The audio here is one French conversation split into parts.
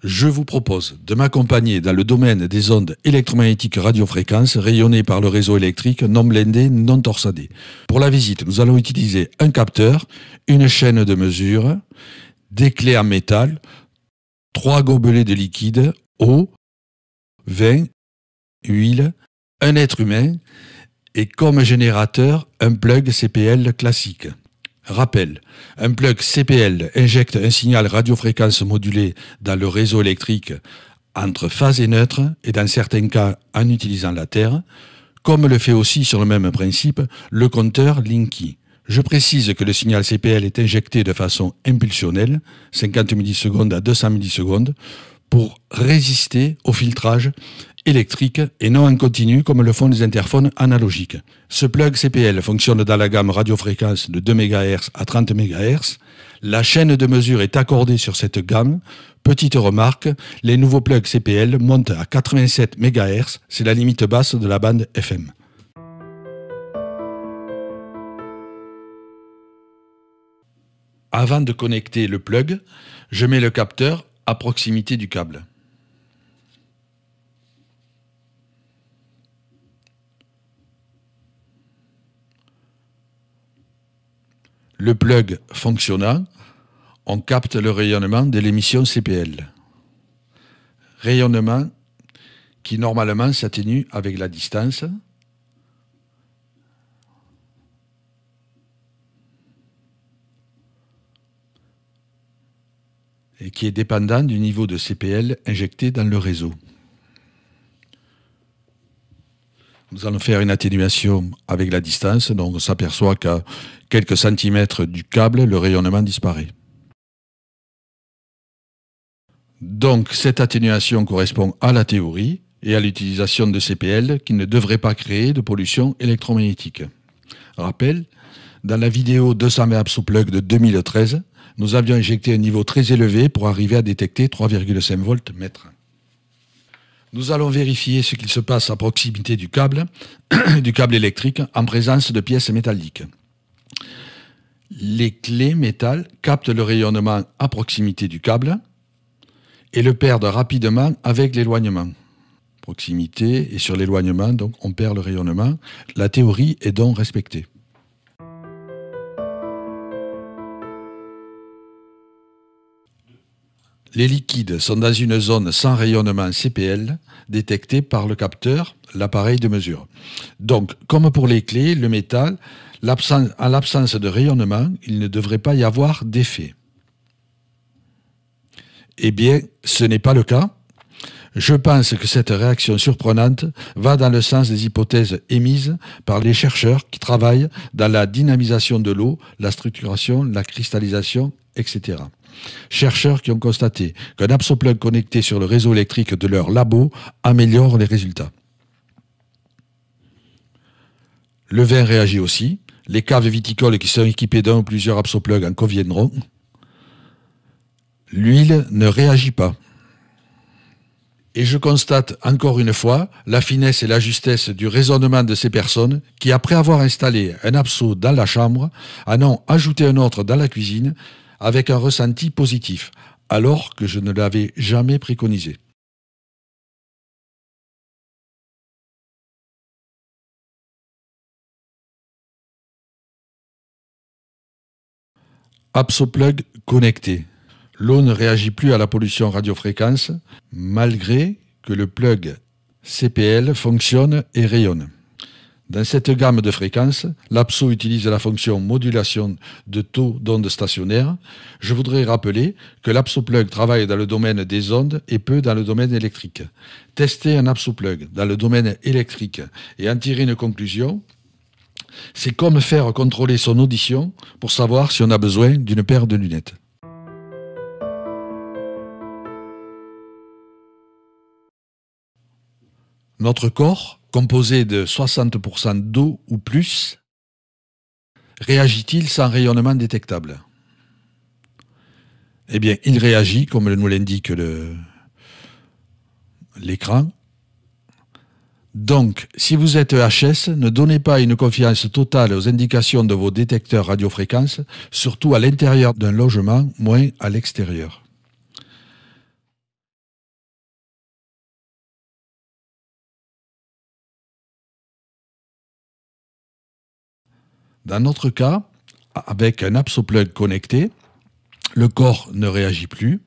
Je vous propose de m'accompagner dans le domaine des ondes électromagnétiques radiofréquences rayonnées par le réseau électrique non blindé, non torsadé. Pour la visite, nous allons utiliser un capteur, une chaîne de mesure, des clés en métal, 3 gobelets de liquide, eau, vin, huile, un être humain et comme générateur, un plug CPL classique. Rappel, un plug CPL injecte un signal radiofréquence modulé dans le réseau électrique entre phase et neutre et dans certains cas en utilisant la Terre, comme le fait aussi sur le même principe le compteur Linky. Je précise que le signal CPL est injecté de façon impulsionnelle, 50 millisecondes à 200 millisecondes, pour résister au filtrage électrique et non en continu comme le font les interphones analogiques. Ce plug CPL fonctionne dans la gamme radiofréquence de 2 MHz à 30 MHz. La chaîne de mesure est accordée sur cette gamme. Petite remarque, les nouveaux plugs CPL montent à 87 MHz, c'est la limite basse de la bande FM. Avant de connecter le plug, je mets le capteur à proximité du câble. Le plug fonctionnant, on capte le rayonnement de l'émission CPL. Rayonnement qui normalement s'atténue avec la distance. Et qui est dépendant du niveau de CPL injecté dans le réseau. Nous allons faire une atténuation avec la distance, donc on s'aperçoit qu'à quelques centimètres du câble, le rayonnement disparaît. Donc cette atténuation correspond à la théorie et à l'utilisation de CPL qui ne devrait pas créer de pollution électromagnétique. Rappel, dans la vidéo 220 AbsoPlug de 2013, nous avions injecté un niveau très élevé pour arriver à détecter 3,5 volts mètre. Nous allons vérifier ce qu'il se passe à proximité du câble électrique en présence de pièces métalliques. Les clés métal captent le rayonnement à proximité du câble et le perdent rapidement avec l'éloignement. Proximité et sur l'éloignement, donc on perd le rayonnement. La théorie est donc respectée. Les liquides sont dans une zone sans rayonnement CPL détectée par le capteur, l'appareil de mesure. Donc, comme pour les clés, le métal, en l'absence de rayonnement, il ne devrait pas y avoir d'effet. Eh bien, ce n'est pas le cas. Je pense que cette réaction surprenante va dans le sens des hypothèses émises par les chercheurs qui travaillent dans la dynamisation de l'eau, la structuration, la cristallisation, etc. Chercheurs qui ont constaté qu'un AbsoPlug connecté sur le réseau électrique de leur labo améliore les résultats. Le vin réagit aussi. Les caves viticoles qui sont équipées d'un ou plusieurs AbsoPlug en conviendront. L'huile ne réagit pas. Et je constate encore une fois la finesse et la justesse du raisonnement de ces personnes qui, après avoir installé un Abso dans la chambre, en ont ajouté un autre dans la cuisine avec un ressenti positif, alors que je ne l'avais jamais préconisé. AbsoPlug connecté. L'eau ne réagit plus à la pollution radiofréquence, malgré que le plug CPL fonctionne et rayonne. Dans cette gamme de fréquences, l'Abso utilise la fonction modulation de taux d'onde stationnaire. Je voudrais rappeler que l'AbsoPlug travaille dans le domaine des ondes et peu dans le domaine électrique. Tester un AbsoPlug dans le domaine électrique et en tirer une conclusion, c'est comme faire contrôler son audition pour savoir si on a besoin d'une paire de lunettes. Notre corps, composé de 60% d'eau ou plus, réagit-il sans rayonnement détectable? Eh bien, il réagit, comme nous l'indique l'écran. Donc, si vous êtes HS, ne donnez pas une confiance totale aux indications de vos détecteurs radiofréquences, surtout à l'intérieur d'un logement, moins à l'extérieur. Dans notre cas, avec un APSOplug connecté, le corps ne réagit plus.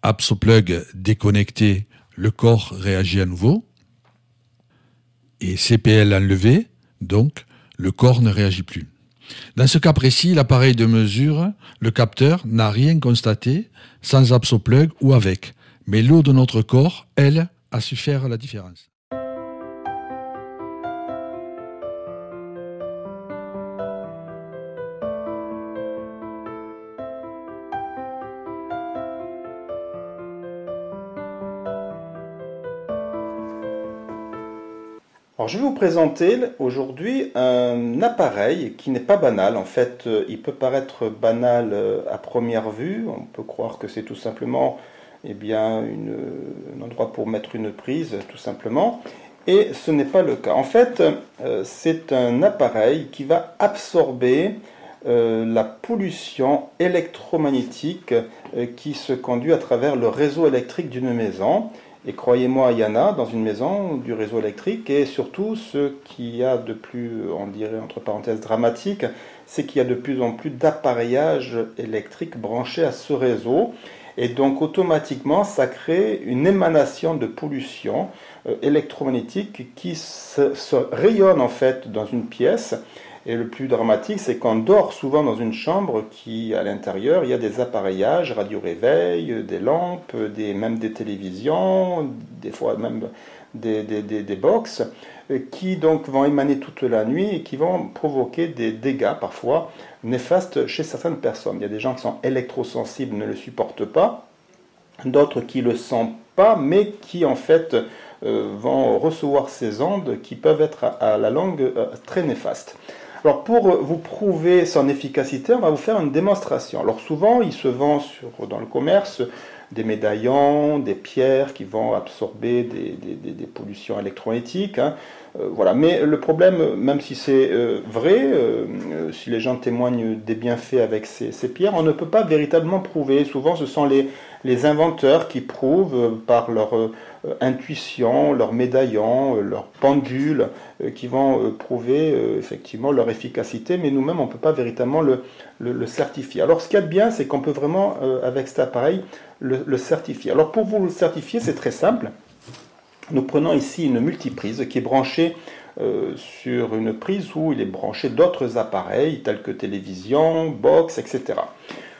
APSOplug déconnecté, le corps réagit à nouveau. Et CPL enlevé, donc le corps ne réagit plus. Dans ce cas précis, l'appareil de mesure, le capteur, n'a rien constaté sans APSOplug ou avec. Mais l'eau de notre corps, elle, a su faire la différence. Alors, je vais vous présenter aujourd'hui un appareil qui n'est pas banal. En fait, il peut paraître banal à première vue. On peut croire que c'est tout simplement un endroit pour mettre une prise, tout simplement. Et ce n'est pas le cas. En fait, c'est un appareil qui va absorber la pollution électromagnétique qui se conduit à travers le réseau électrique d'une maison. Et croyez-moi, il y en a dans une maison du réseau électrique, et surtout ce qu'il y a de plus, on dirait entre parenthèses, dramatique, c'est qu'il y a de plus en plus d'appareillages électriques branchés à ce réseau. Et donc automatiquement, ça crée une émanation de pollution électromagnétique qui se rayonne en fait dans une pièce. Et le plus dramatique, c'est qu'on dort souvent dans une chambre qui, à l'intérieur, il y a des appareillages, radio-réveil, des lampes, même des télévisions, des fois même des box, qui donc vont émaner toute la nuit et qui vont provoquer des dégâts parfois néfastes chez certaines personnes. Il y a des gens qui sont électrosensibles, ne le supportent pas, d'autres qui ne le sentent pas, mais qui en fait vont recevoir ces ondes qui peuvent être à la longue très néfastes. Alors pour vous prouver son efficacité, on va vous faire une démonstration. Alors souvent, il se vend dans le commerce des médaillons, des pierres qui vont absorber des pollutions électromagnétiques. Voilà. Mais le problème, même si c'est vrai, si les gens témoignent des bienfaits avec ces pierres, on ne peut pas véritablement prouver. Souvent, ce sont les inventeurs qui prouvent par leur intuition, leurs médaillons, leurs pendules, qui vont prouver effectivement leur efficacité, mais nous-mêmes, on ne peut pas véritablement le certifier. Alors, ce qu'il y a de bien, c'est qu'on peut vraiment, avec cet appareil, le certifier. Alors, pour vous le certifier, c'est très simple. Nous prenons ici une multiprise qui est branchée sur une prise où il est branché d'autres appareils, tels que télévision, box, etc.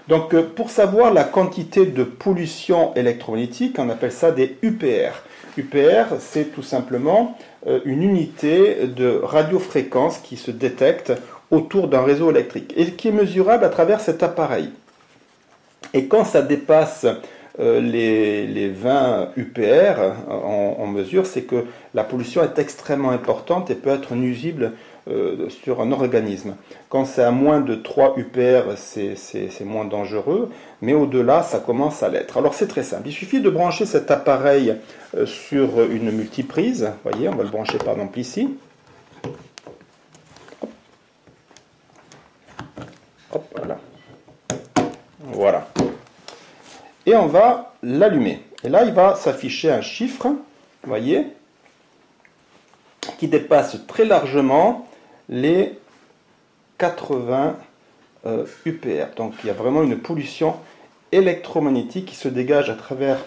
Donc, pour savoir la quantité de pollution électromagnétique, on appelle ça des UPR. UPR, c'est tout simplement une unité de radiofréquence qui se détecte autour d'un réseau électrique et qui est mesurable à travers cet appareil. Et quand ça dépasse les 20 UPR, on mesure, c'est que la pollution est extrêmement importante et peut être nuisible sur un organisme. Quand c'est à moins de 3 UPR, c'est moins dangereux, mais au-delà, ça commence à l'être. Alors c'est très simple, il suffit de brancher cet appareil sur une multiprise. Vous voyez, on va le brancher par exemple ici. Hop, voilà. Voilà. Et on va l'allumer. Et là, il va s'afficher un chiffre, vous voyez, qui dépasse très largement les 80 UPR. Donc il y a vraiment une pollution électromagnétique qui se dégage à travers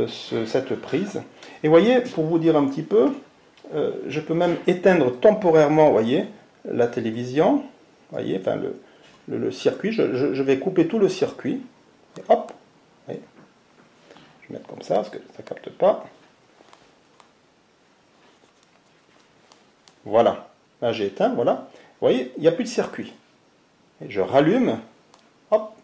cette prise. Et vous voyez, pour vous dire un petit peu, je peux même éteindre temporairement, vous voyez, la télévision, vous voyez, enfin le circuit. Je vais couper tout le circuit. Et hop, vous voyez. Je vais mettre comme ça parce que ça ne capte pas. Voilà. Là, j'ai éteint, voilà. Vous voyez, il n'y a plus de circuit. Et je rallume, hop,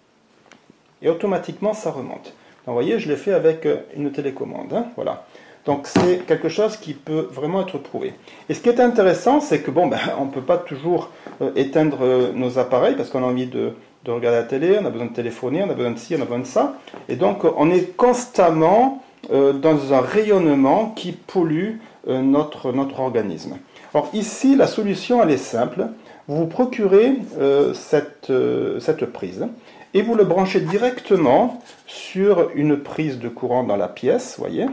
et automatiquement, ça remonte. Donc, vous voyez, je l'ai fait avec une télécommande. Hein, voilà. Donc, c'est quelque chose qui peut vraiment être prouvé. Et ce qui est intéressant, c'est que, bon, on ne peut pas toujours éteindre nos appareils parce qu'on a envie de regarder la télé, on a besoin de téléphoner, on a besoin de ci, on a besoin de ça. Et donc, on est constamment dans un rayonnement qui pollue notre organisme. Alors ici, la solution, elle est simple. Vous vous procurez cette prise et vous le branchez directement sur une prise de courant dans la pièce, voyez,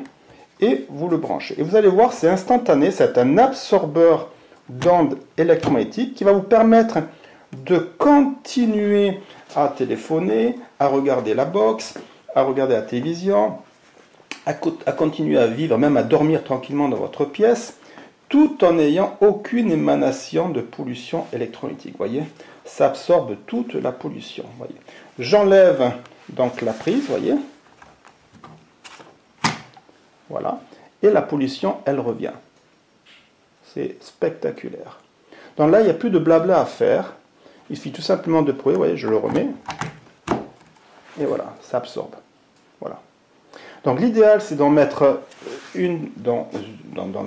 et vous le branchez. Et vous allez voir, c'est instantané, c'est un absorbeur d'ondes électromagnétiques qui va vous permettre de continuer à téléphoner, à regarder la box, à regarder la télévision, à continuer à vivre, même à dormir tranquillement dans votre pièce, tout en n'ayant aucune émanation de pollution électromagnétique. Voyez, ça absorbe toute la pollution. Voyez, j'enlève donc la prise, voyez, voilà, et la pollution, elle revient. C'est spectaculaire. Donc là, il n'y a plus de blabla à faire. Il suffit tout simplement de prouver, vous voyez, je le remets, et voilà, ça absorbe. Voilà. Donc l'idéal, c'est d'en mettre une dans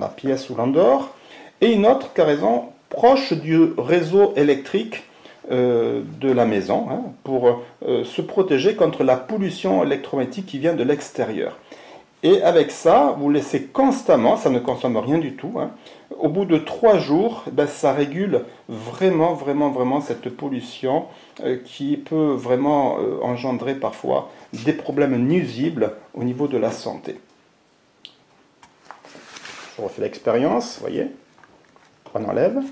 la pièce où l'on dort, et une autre carrément proche du réseau électrique de la maison, hein, pour se protéger contre la pollution électromagnétique qui vient de l'extérieur. Et avec ça, vous laissez constamment, ça ne consomme rien du tout, hein. Au bout de 3 jours, ben, ça régule vraiment cette pollution qui peut vraiment engendrer parfois des problèmes nuisibles au niveau de la santé. Je refais l'expérience, vous voyez, on enlève,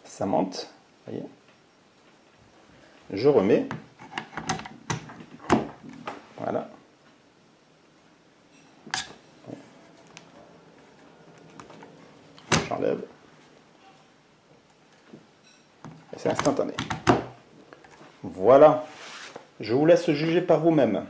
ça monte, vous voyez, je remets, voilà. J'enlève. Et c'est instantané. Voilà. Je vous laisse juger par vous-même.